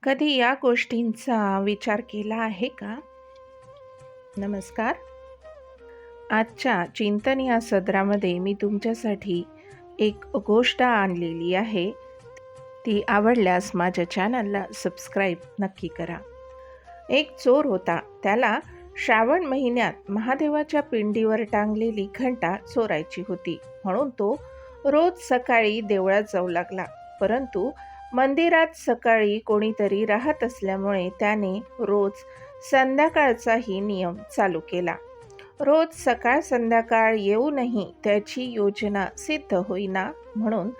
कधी या गोष्टींचा विचार केला आहे का? नमस्कार. आजच्या चिंतन या सदरामध्ये मी तुमच्यासाठी एक गोष्ट आणलेली आहे. ती आवडल्यास माझ्या चॅनलला सबस्क्राईब नक्की करा. एक चोर होता. त्याला श्रावण महिन्यात महादेवाच्या पिंडीवर टांगलेली घंटा चोरायची होती. म्हणून तो रोज सकाळी देवळात जाऊ लागला. परंतु मंदिरात सकाळी कोणीतरी राहत असल्यामुळे त्याने रोज संध्याकाळचाही नियम चालू केला. रोज सकाळ संध्याकाळ येऊनही त्याची योजना सिद्ध होईना, म्हणून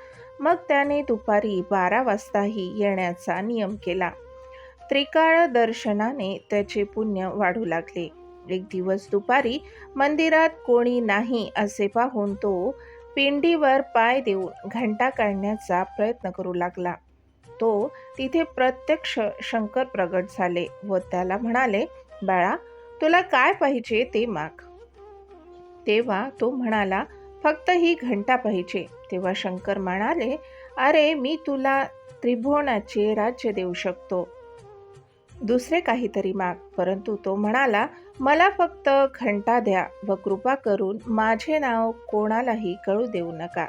मग त्याने दुपारी 12 वाजताही येण्याचा नियम केला. त्रिकाळ दर्शनाने त्याचे पुण्य वाढू लागले. एक दिवस दुपारी मंदिरात कोणी नाही असे पाहून तो पिंडीवर पाय देऊन घंटा काढण्याचा प्रयत्न करू लागला. तो तिथे प्रत्यक्ष शंकर प्रगट झाले व त्याला म्हणाले, "बाळा, तुला काय पाहिजे ते माग." तेव्हा तो म्हणाला, "फक्त ही घंटा पाहिजे." तेव्हा शंकर म्हणाले, "अरे, मी तुला त्रिभुवनाचे राज्य देऊ शकतो. दुसरे काहीतरी माग." परंतु तो म्हणाला, "मला फक्त घंटा द्या व कृपा करून माझे नाव कोणालाही कळू देऊ नका."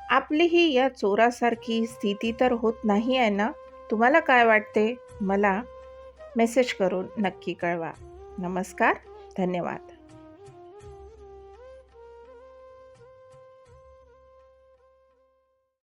आपलीही या चोरासारखी स्थिती तर होत नाही आहे ना? तुम्हाला काय वाटते? मला मेसेज करून नक्की कळवा. नमस्कार. धन्यवाद.